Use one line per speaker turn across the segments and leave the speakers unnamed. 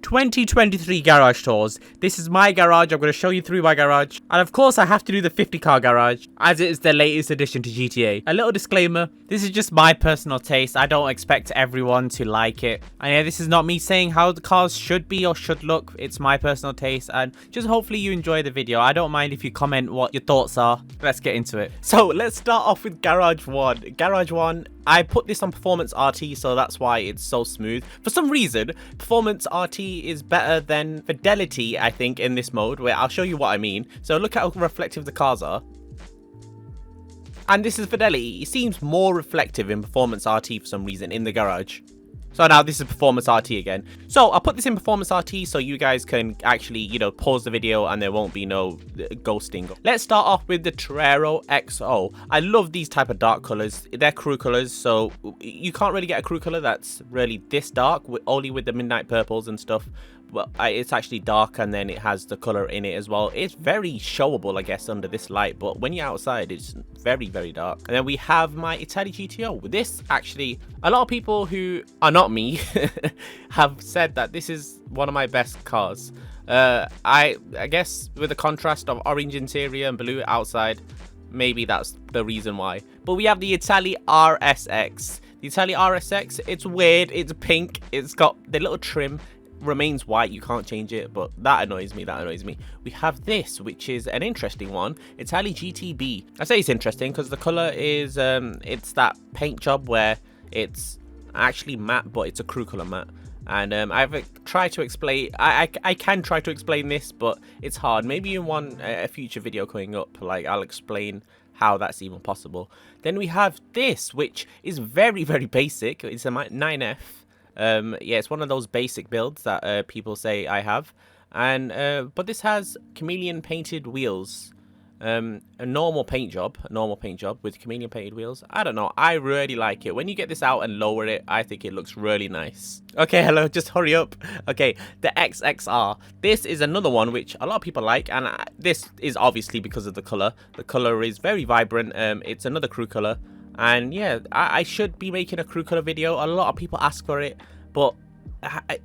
2023 garage tours. This is my garage. I'm going to show you through my garage. And of course I have to do the 50 car garage as it is the latest addition to GTA. A little disclaimer, this is just my personal taste. I don't expect everyone to like it. And yeah, this is not me saying how the cars should be or should look. It's my personal taste and just hopefully you enjoy the video. I don't mind if you comment what your thoughts are. Let's get into it. So let's start off with Garage 1. Garage 1, I put this on Performance RT, so that's why it's so smooth. For some reason, Performance RT is better than Fidelity, I think, in this mode, where I'll show you what I mean. So look at how reflective the cars are. And this is Fidelity. It seems more reflective in Performance RT for some reason in the garage. So now this is Performance RT again. So I'll put this in Performance RT so you guys can actually, you know, pause the video and there won't be no ghosting. Let's start off with the Torero XO. I love these type of dark colors. They're crew colors, so you can't really get a crew color that's really this dark, only with the midnight purples and stuff. Well, it's actually dark and then it has the color in it as well. It's very showable, I guess, under this light, but when you're outside it's very, very dark. And then we have my Italy GTO. This actually, a lot of people who are not me have said that this is one of my best cars. I guess with the contrast of orange interior and blue outside, maybe that's the reason why. But we have the Italy RSX. The Italy RSX, it's weird, it's pink, it's got the little trim, remains white, you can't change it, but that annoys me. We have this, which is an interesting one, Italy GTB. I say it's interesting because the color is it's that paint job where it's actually matte, but it's a crew color matte. And I've tried to explain, I can try to explain this, but it's hard. Maybe in a future video coming up, like I'll explain how that's even possible. Then we have this, which is very, very basic. It's a 9F. Yeah, it's one of those basic builds that people say I have, and but this has chameleon painted wheels, a normal paint job with chameleon painted wheels. I don't know, I really like it. When you get this out and lower it, I think it looks really nice. Okay, hello, just hurry up. Okay, the XXR. This is another one which a lot of people like, and this is obviously because of the color. The color is very vibrant. It's another crew color. And yeah, I should be making a crew color video. A lot of people ask for it, but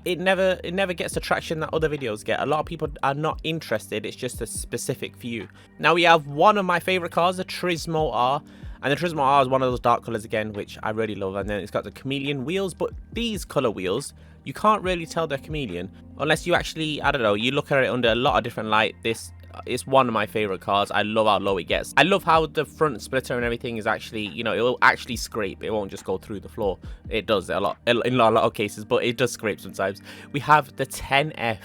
it never gets the traction that other videos get. A lot of people are not interested. It's just a specific few. Now we have one of my favorite cars, the Turismo R. And the Turismo R is one of those dark colors again, which I really love. And then it's got the chameleon wheels, but these color wheels, you can't really tell they're chameleon unless you actually, I don't know, you look at it under a lot of different light. This is one of my favorite cars. I love how low it gets. I love how the front splitter and everything is actually, you know, it will actually scrape. It won't just go through the floor. It does in a lot of cases, but it does scrape sometimes. We have the 10F.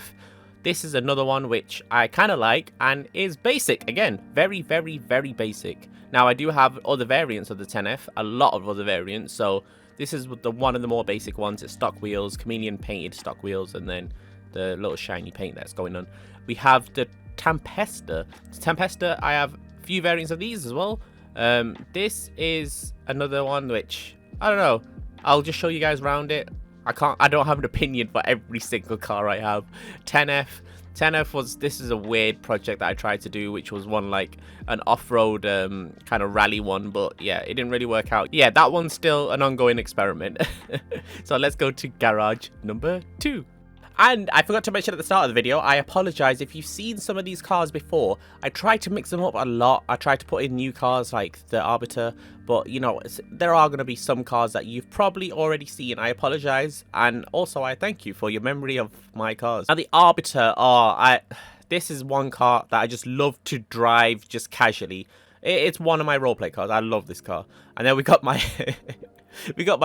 This is another one which I kind of like and is basic. Again, very, very, very basic. Now I do have other variants of the 10F, a lot of other variants. So this is one of the more basic ones. It's stock wheels, chameleon painted stock wheels, and then the little shiny paint that's going on. We have the Tempesta. I have a few variants of these as well. This is another one which I don't know, I'll just show you guys around it. I don't have an opinion for every single car I have. 10F was, this is a weird project that I tried to do, which was one like an off-road kind of rally one, but yeah, it didn't really work out. Yeah, that one's still an ongoing experiment. So let's go to garage number 2. And I forgot to mention at the start of the video, I apologize if you've seen some of these cars before. I try to mix them up a lot. I try to put in new cars like the Arbiter, but you know, there are going to be some cars that you've probably already seen. I apologize, and also I thank you for your memory of my cars. Now the Arbiter, this is one car that I just love to drive just casually. It's one of my roleplay cars. I love this car. And then we got my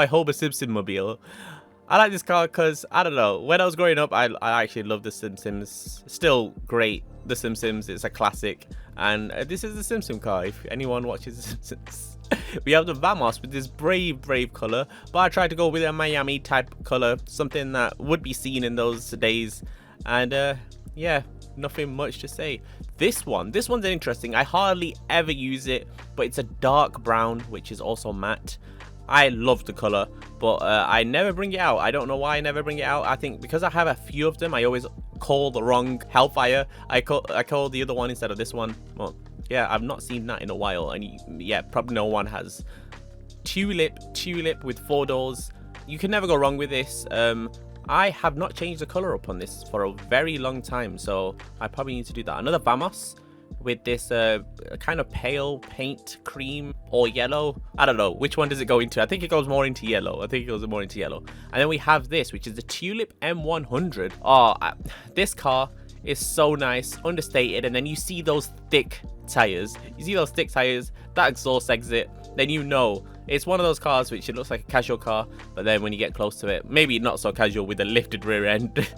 Homer Simpson mobile. I like this car because, I don't know, when I was growing up, I actually loved The Simpsons. Still great, The Simpsons, it's a classic. And this is the Simpson car, if anyone watches The Simpsons. We have the Vamos with this brave colour, but I tried to go with a Miami type colour, something that would be seen in those days. And yeah, nothing much to say. This one's interesting. I hardly ever use it, but it's a dark brown, which is also matte. I love the color, but I never bring it out. I don't know why I never bring it out. I think because I have a few of them, I always call the wrong Hellfire. I call the other one instead of this one. Well, yeah, I've not seen that in a while, and yeah, probably no one has. Tulip with 4 doors. You can never go wrong with this.
I have not changed the color up on this for a very long time, so I probably need to do that. Another Vamos with this kind of pale paint cream or yellow. I don't know which one does it go into. I think it goes more into yellow. And then we have this, which is the Tulip M100. Oh, this car is so nice, understated. And then you see those thick tires. That exhaust exit, then you know it's one of those cars which it looks like a casual car, but then when you get close to it, maybe not so casual with a lifted rear end.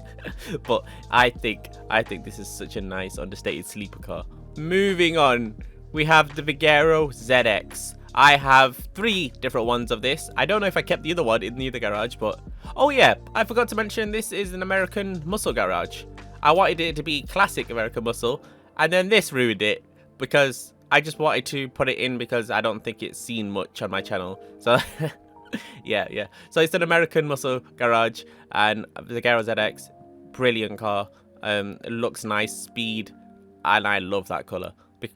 But I think this is such a nice understated sleeper car. Moving on, we have the Vigero ZX. I have 3 different ones of this. I don't know if I kept the other one in the other garage, but oh yeah, I forgot to mention this is an American muscle garage. I wanted it to be classic American muscle, and then this ruined it because I just wanted to put it in because I don't think it's seen much on my channel. So yeah. So it's an American muscle garage, and the Vigero ZX, brilliant car. It looks nice, speed, and I love that color.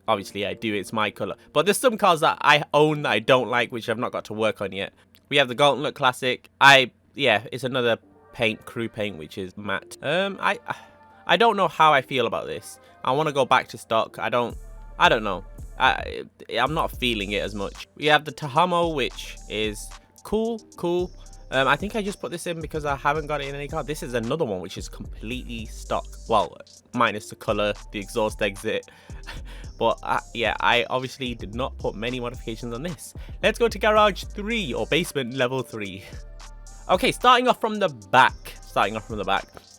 Obviously I do, it's my color. But there's some cars that I own that I don't like, which I've not got to work on yet. We have the Gauntlet Classic. Yeah, it's another paint, crew paint, which is matte. I don't know how I feel about this. I want to go back to stock. I don't know. I'm not feeling it as much. We have the Tahamo, which is cool. I think I just put this in because I haven't got it in any car. This is another one which is completely stock. Well, minus the color, the exhaust exit. But yeah, I obviously did not put many modifications on this. Let's go to garage 3 or basement level 3. Okay, starting off from the back.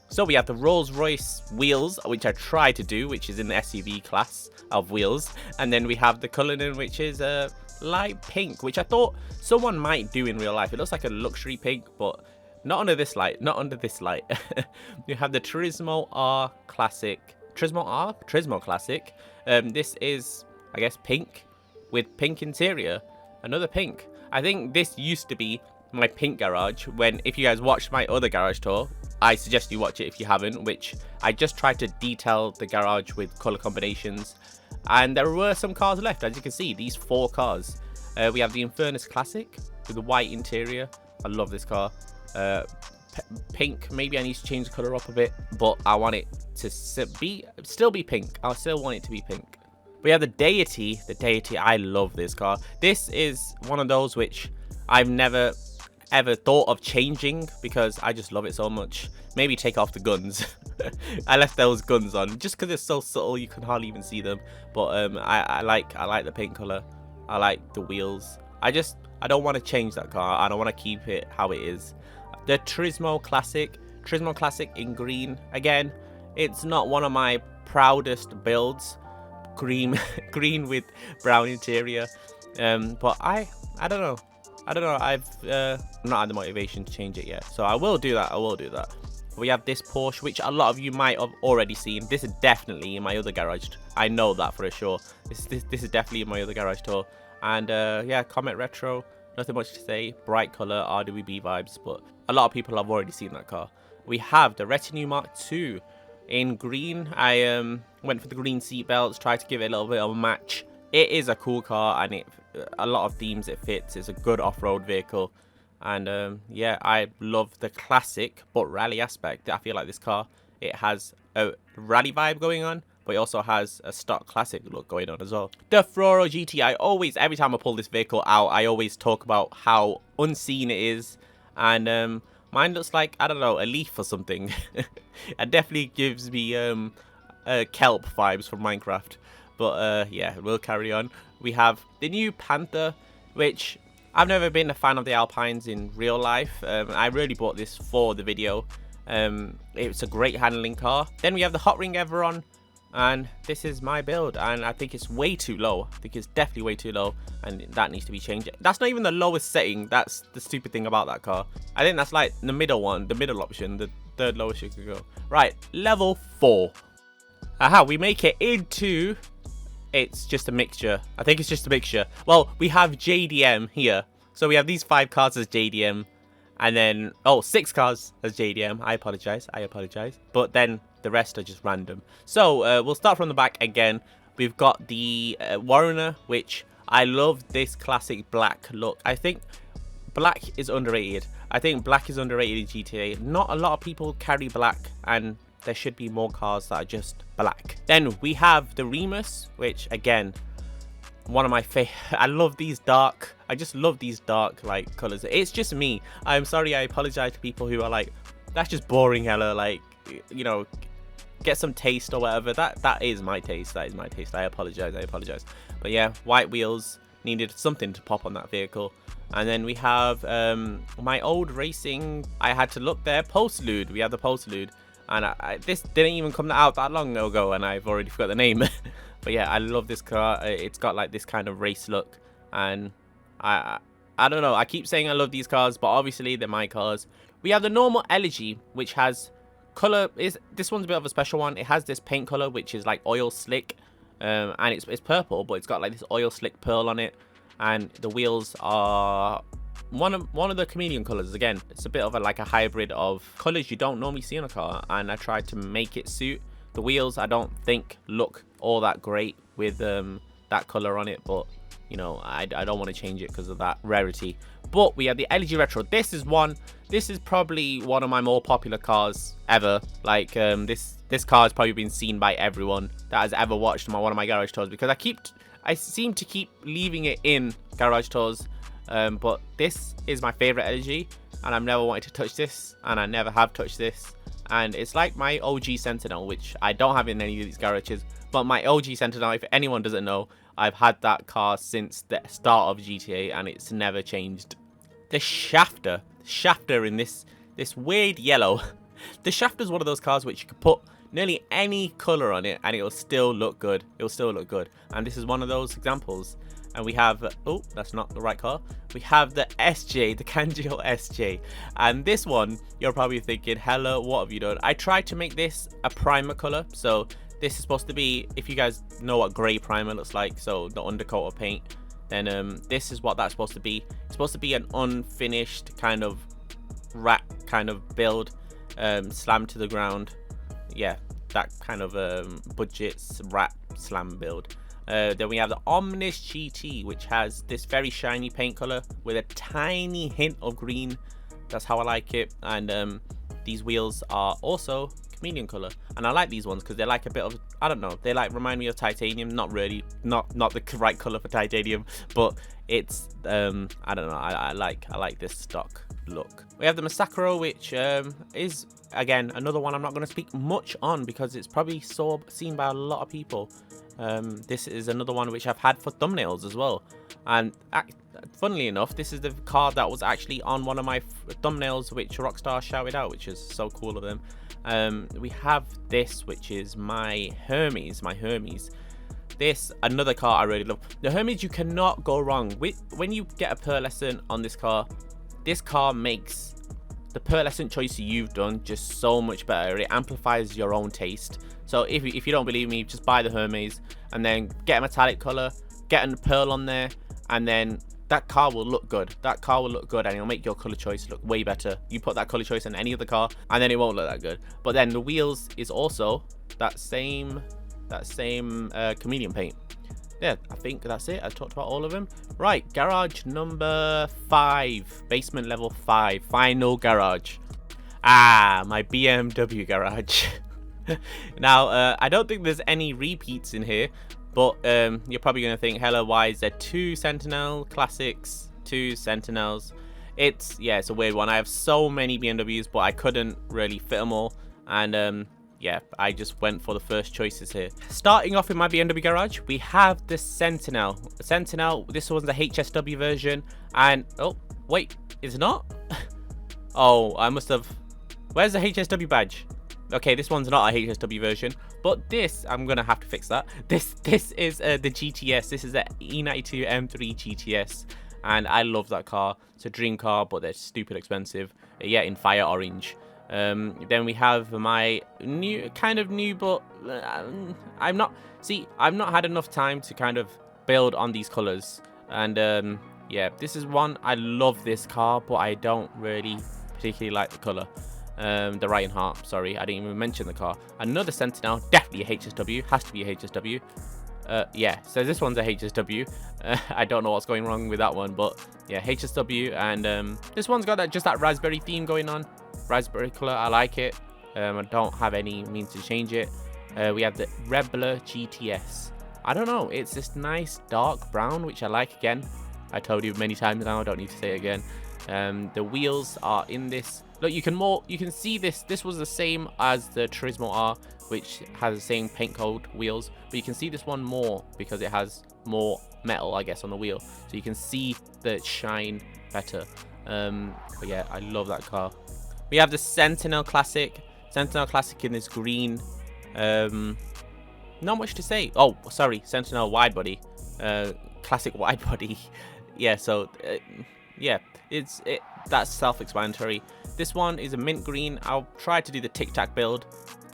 So we have the Rolls Royce wheels, which I tried to do, which is in the SUV class of wheels. And then we have the Cullinan, which is light pink, which I thought someone might do in real life. It looks like a luxury pink, but not under this light. You have the Turismo R Classic. Turismo Classic. This is, I guess, pink with pink interior. Another pink. I think this used to be my pink garage if you guys watched my other garage tour. I suggest you watch it if you haven't, which I just tried to detail the garage with color combinations. And there were some cars left, as you can see, these 4 cars. We have the Infernus Classic with the white interior. I love this car. Pink, maybe I need to change the color up a bit, but I want it to still be pink. I still want it to be pink. We have the Deity. I love this car. This is one of those which I've never ever thought of changing because I just love it so much. Maybe take off the guns. I left those guns on just because it's so subtle you can hardly even see them. But I like the paint color. I like the wheels. I don't want to change that car. I don't want to keep it how it is. The Turismo Classic in green. Again, it's not one of my proudest builds. Green with brown interior. But I don't know. I've not had the motivation to change it yet, so I will do that. We have this Porsche, which a lot of you might have already seen. This is definitely in my other garage. I know that for sure. This is definitely in my other garage tour. And yeah, Comet Retro. Nothing much to say. Bright color, RWB vibes, but a lot of people have already seen that car. We have the Retinue Mark II in green. I went for the green seat belts, tried to give it a little bit of a match. It is a cool car, and a lot of themes it fits. It's a good off-road vehicle, and yeah, I love the classic but rally aspect. I feel like this car, it has a rally vibe going on, but it also has a stock classic look going on as well. The Floro GT, every time I pull this vehicle out, I always talk about how unseen it is, and mine looks like, I don't know, a leaf or something. It definitely gives me kelp vibes from Minecraft. But yeah, we'll carry on. We have the new Panther, which I've never been a fan of the Alpines in real life. I really bought this for the video. It's a great handling car. Then we have the Hot Ring Everon, and this is my build, and I think it's way too low. I think it's definitely way too low, and that needs to be changed. That's not even the lowest setting. That's the stupid thing about that car. I think that's like the middle one, the middle option, the third lowest you could go. Right, level 4. Aha, we make it into... It's just a mixture. I think it's just a mixture. Well, we have JDM here. So we have these 5 cars as JDM. And then, 6 cars as JDM. I apologize. But then the rest are just random. So we'll start from the back again. We've got the Warrener, which I love this classic black look. I think black is underrated. I think black is underrated in GTA. Not a lot of people carry black, and there should be more cars that are just black. Then we have the Remus, which again, one of my favorite. I love these dark. I just love these dark like colors. It's just me. I'm sorry. I apologize to people who are like, that's just boring, hella. Like, you know, get some taste or whatever. That is my taste. That is my taste. I apologize. I apologize. But yeah, white wheels, needed something to pop on that vehicle. And then we have my old racing. I had to look there. Postlude. We have the Postlude, and this didn't even come out that long ago, and I've already forgot the name. But yeah, I love this car. It's got like this kind of race look, and I don't know. I keep saying I love these cars, but obviously they're my cars. We have the normal Elegy, which has color. This one's a bit of a special one. It has this paint color, which is like oil slick, and it's purple, but it's got like this oil slick pearl on it. And the wheels are one of the chameleon colors. Again, it's a bit of like a hybrid of colors you don't normally see in a car, and I tried to make it suit. The wheels I don't think look all that great with that color on it, but you know, I don't want to change it because of that rarity. But we have the LG Retro. This is probably one of my more popular cars ever. Like this car has probably been seen by everyone that has ever watched one of my garage tours, because I seem to keep leaving it in garage tours, but this is my favorite LG, and I've never wanted to touch this, and I never have touched this. And it's like my OG Sentinel, which I don't have in any of these garages, but my OG Sentinel, if anyone doesn't know, I've had that car since the start of GTA, and it's never changed. The Shafter in this weird yellow. The Shafter is one of those cars which you could put nearly any color on it and it will still look good. It will still look good. And this is one of those examples. And we have, oh, that's not the right car. We have the SJ, the Kanjo SJ. And this one, you're probably thinking, hello, what have you done? I tried to make this a primer color. So this is supposed to be, if you guys know what gray primer looks like, so the undercoat of paint, then this is what that's supposed to be. It's supposed to be an unfinished kind of rat kind of build, slammed to the ground. Yeah, that kind of budget rat slam build. Then we have the Omnis GT, which has this very shiny paint color with a tiny hint of green. That's how I like it. And these wheels are also chameleon color, and I like these ones because they're like a bit of, I don't know, they like remind me of titanium. Not really, not the right color for titanium, but it's I don't know, I like this stock look. We have the Massacro, which is again another one I'm not going to speak much on because it's probably seen by a lot of people. This is another one which I've had for thumbnails as well, and funnily enough, this is the car that was actually on one of my thumbnails which Rockstar shouted out, which is so cool of them. We have this, which is my Hermes. This, another car I really love. The Hermes, you cannot go wrong with. When you get a pearlescent on this car makes the pearlescent choice you've done just so much better. It amplifies your own taste. So if you don't believe me, just buy the Hermes and then get a metallic color, get a pearl on there, and then that car will look good. That car will look good, and it'll make your color choice look way better. You put that color choice on any other car, and then it won't look that good. But then the wheels is also that same chameleon paint. Yeah, I think that's it. I talked about all of them. Right, garage number 5, basement level 5, final garage. My BMW garage. Now, I don't think there's any repeats in here. But you're probably going to think, hello, why is there 2 Sentinel Classics, 2 Sentinels? It's a weird one. I have so many BMWs, but I couldn't really fit them all. And yeah, I just went for the first choices here. Starting off in my BMW garage, we have the Sentinel. The Sentinel, this one's the HSW version. And, oh, wait, it's not? Oh, I must have... Where's the HSW badge? Okay, this one's not a HSW version, but this, I'm gonna have to fix that. This is the GTS. This is the E92 M3 GTS, and I love that car. It's a dream car, but they're stupid expensive. Yeah, in fire orange. Then we have my kind of new, but I've not had enough time to kind of build on these colors. And yeah, this is one, I love this car, but I don't really particularly like the color. The Reinhardt, sorry, I didn't even mention the car. Another Sentinel, definitely a HSW, has to be a HSW. Yeah, so this one's a HSW. I don't know what's going wrong with that one, but yeah, HSW. And this one's got just that raspberry theme going on. Raspberry color, I like it. I don't have any means to change it. We have the Rebler GTS. I don't know, it's this nice dark brown, which I like again. I told you many times now, I don't need to say it again. The wheels are in this. Look, you can see this. This was the same as the Turismo R, which has the same paint code wheels, but you can see this one more because it has more metal, I guess, on the wheel, so you can see the shine better. But yeah, I love that car. We have the Sentinel Classic. Sentinel Classic in this green. Not much to say. Oh, sorry, Sentinel wide body. Classic wide body. Yeah, so yeah, that's self-explanatory. This one is a mint green. I'll try to do the Tic Tac build,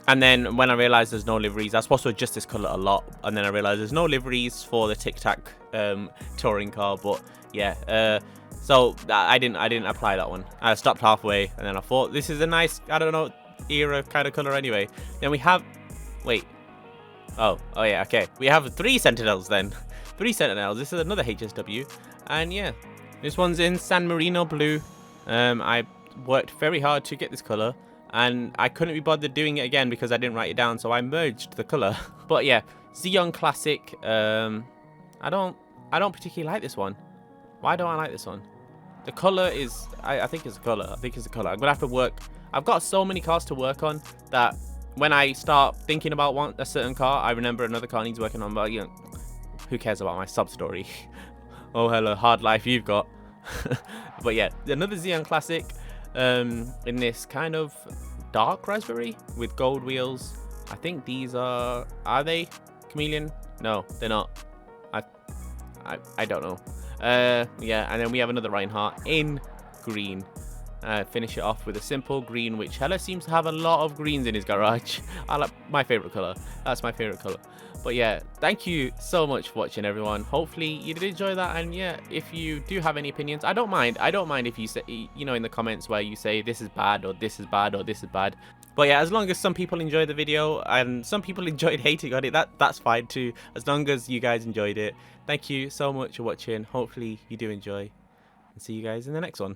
and then when I realized there's no liveries, I was supposed to adjust this color a lot, and then I realized there's no liveries for the Tic Tac touring car. But yeah, so I didn't apply that one. I stopped halfway, and then I thought this is a nice, I don't know, era kind of color anyway. Then we have, wait, oh yeah, okay, we have 3 Sentinels then. 3 Sentinels. This is another HSW, and yeah, this one's in San Marino blue. I worked very hard to get this color, and I couldn't be bothered doing it again because I didn't write it down, so I merged the color. But yeah, Xeon Classic. I don't particularly like this one. Why don't I like this one? The color is, I think it's a color. I think it's a color. I'm gonna have to work. I've got so many cars to work on that when I start thinking about a certain car, I remember another car needs working on. But you know, who cares about my sub story? Oh hello, hard life you've got. But yeah, another Xeon Classic. In this kind of dark raspberry with gold wheels. I think these are they chameleon? No, they're not. I don't know. Yeah, and then we have another Reinhardt in green. Finish it off with a simple green, which Hella seems to have a lot of greens in his garage. I like my favorite color. That's my favorite color. But yeah, thank you so much for watching, everyone. Hopefully you did enjoy that, and yeah, if you do have any opinions, I don't mind if you say, you know, in the comments where you say this is bad or this is bad or this is bad. But yeah, as long as some people enjoyed the video and some people enjoyed hating on it, that's fine too, as long as you guys enjoyed it. Thank you so much for watching. Hopefully you do enjoy, and see you guys in the next one.